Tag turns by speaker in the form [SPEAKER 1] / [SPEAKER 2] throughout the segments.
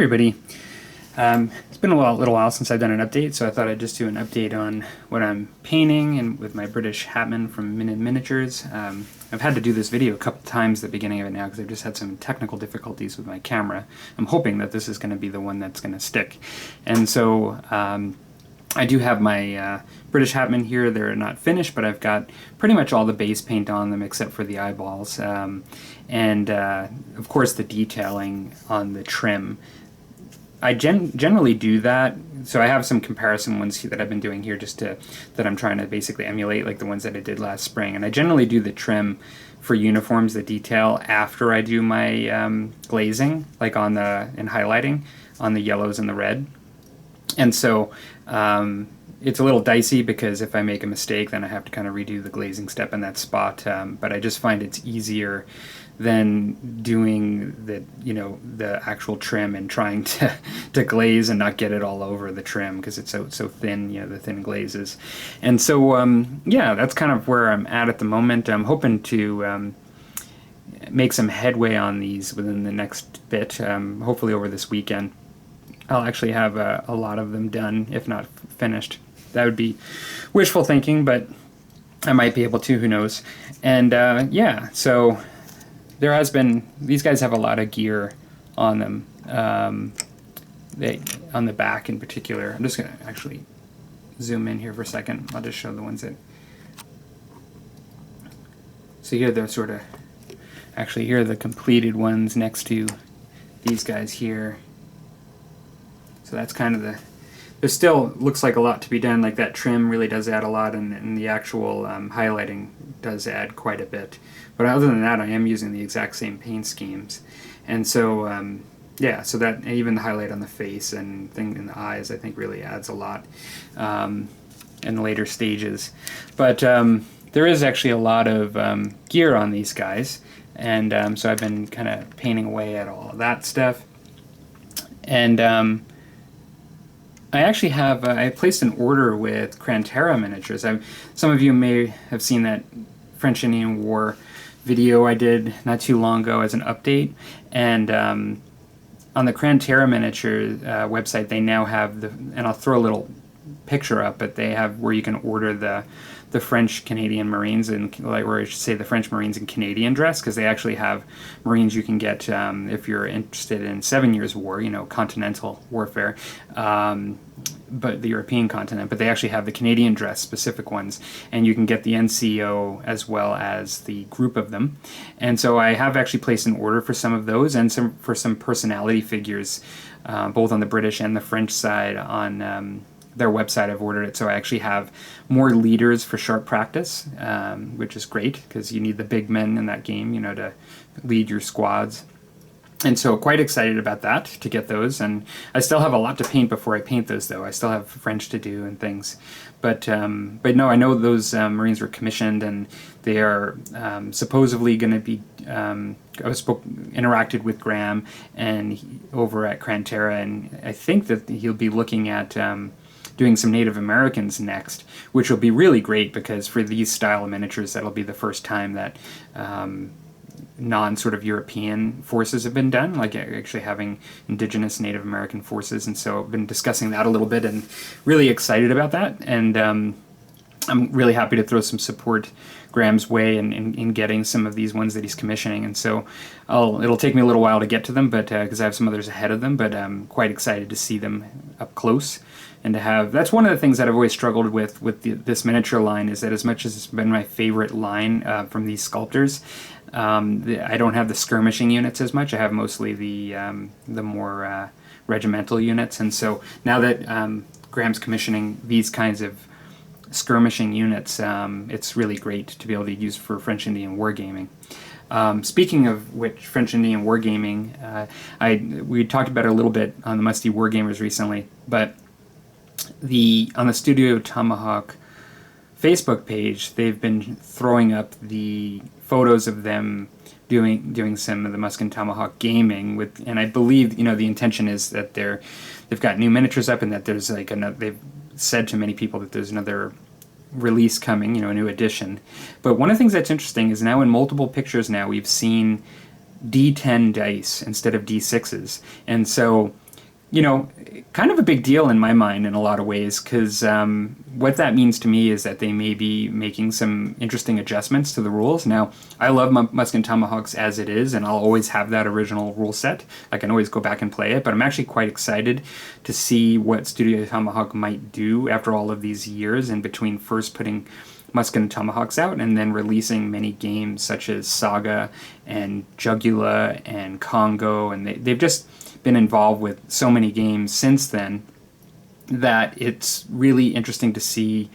[SPEAKER 1] everybody. It's been a little while since I've done an update, so I thought I'd just do an update on what I'm painting and with my British Hatmen from Minden Miniatures. I've had to do this video a couple times at the beginning of it now because I've just had some technical difficulties with my camera. I'm hoping that this is going to be the one that's going to stick. And so I do have my British Hatmen here. They're not finished, but I've got pretty much all the base paint on them except for the eyeballs. And of course the detailing on the trim. I generally do that, so I have some comparison ones that I've been doing here that I'm trying to basically emulate, like the ones that I did last spring. And I generally do the trim for uniforms, the detail, after I do my glazing, like and highlighting on the yellows and the red. And so it's a little dicey because if I make a mistake, then I have to kind of redo the glazing step in that spot. But I just find it's easier than doing the actual trim and trying to glaze and not get it all over the trim because it's so thin, the thin glazes. And so yeah, that's kind of where I'm at the moment. I'm hoping to make some headway on these within the next bit, hopefully over this weekend. I'll actually have a lot of them done, if not finished. That would be wishful thinking, but I might be able to, who knows. And yeah, so there has been, these guys have a lot of gear on them, on the back in particular. I'm just going to actually zoom in here for a second. I'll just show the ones that, so here they're sort of, actually here are the completed ones next to these guys here. So that's kind of there still looks like a lot to be done, like that trim really does add a lot, and the actual highlighting does add quite a bit. But other than that, I am using the exact same paint schemes. And so, yeah, so that, and even the highlight on the face and thing in the eyes, I think really adds a lot in the later stages. But there is actually a lot of gear on these guys, and so I've been kind of painting away at all of that stuff. And I actually have, I placed an order with Cran Miniatures. Some of you may have seen that French-Indian War video I did not too long ago as an update. And on the Cran Miniature website, they now have, and I'll throw a little picture up, but they have where you can order the French Canadian Marines, or I should say the French Marines in Canadian dress, because they actually have Marines you can get if you're interested in 7 Years' War, continental warfare, but the European continent, but they actually have the Canadian dress specific ones, and you can get the NCO as well as the group of them. And so I have actually placed an order for some of those, and for some personality figures, both on the British and the French side on their website. I've ordered it, so I actually have more leaders for sharp practice, which is great because you need the big men in that game, to lead your squads. And so quite excited about that, to get those. And I still have a lot to paint before I paint those, though. I still have French to do and things. But no, I know those Marines were commissioned, and they are supposedly going to be, I interacted with Graham and over at Cran, and I think that he'll be looking at doing some Native Americans next, which will be really great because for these style of miniatures, that'll be the first time that non-sort of European forces have been done, like actually having indigenous Native American forces. And so I've been discussing that a little bit and really excited about that. And I'm really happy to throw some support Graham's way in getting some of these ones that he's commissioning. And so it'll take me a little while to get to them, but because I have some others ahead of them, but I'm quite excited to see them up close. And to have, that's one of the things that I've always struggled with this miniature line, is that as much as it's been my favorite line from these sculptors, I don't have the skirmishing units as much. I have mostly the more regimental units. And so now that Graham's commissioning these kinds of skirmishing units, it's really great to be able to use for French-Indian wargaming. Speaking of which, French-Indian wargaming, we talked about it a little bit on the Musty Wargamers recently, but on the Studio Tomahawk Facebook page, they've been throwing up the photos of them doing some of the Musket and Tomahawk gaming with, and I believe the intention is that they've got new miniatures up, and that there's like they've said to many people that there's another release coming, a new edition. But one of the things that's interesting is now in multiple pictures now we've seen D10 dice instead of D6s, and so you know, kind of a big deal in my mind in a lot of ways, because what that means to me is that they may be making some interesting adjustments to the rules. Now, I love Musket and Tomahawks as it is, and I'll always have that original rule set. I can always go back and play it, but I'm actually quite excited to see what Studio Tomahawk might do after all of these years in between first putting Musket and Tomahawks out and then releasing many games such as Saga and Jugula and Congo, and they've just been involved with so many games since then that it's really interesting to see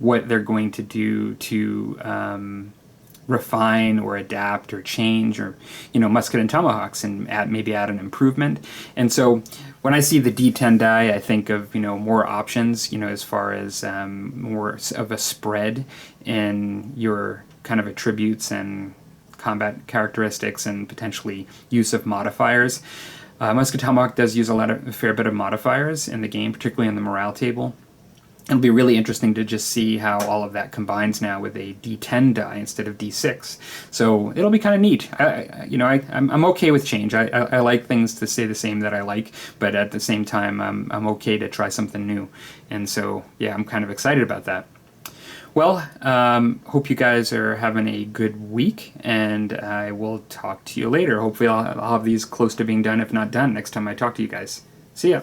[SPEAKER 1] what they're going to do to refine or adapt or change, or Musket and Tomahawks, and maybe add an improvement. And so when I see the D10 die, I think of more options, as far as more of a spread in your kind of attributes and combat characteristics and potentially use of modifiers. Musket Tomahawk does use a fair bit of modifiers in the game, particularly in the morale table. It'll be really interesting to just see how all of that combines now with a D10 die instead of D6. So it'll be kind of neat. I'm okay with change. I like things to stay the same that I like, but at the same time, I'm okay to try something new. And so, yeah, I'm kind of excited about that. Well, hope you guys are having a good week, and I will talk to you later. Hopefully I'll have these close to being done, if not done, next time I talk to you guys. See ya.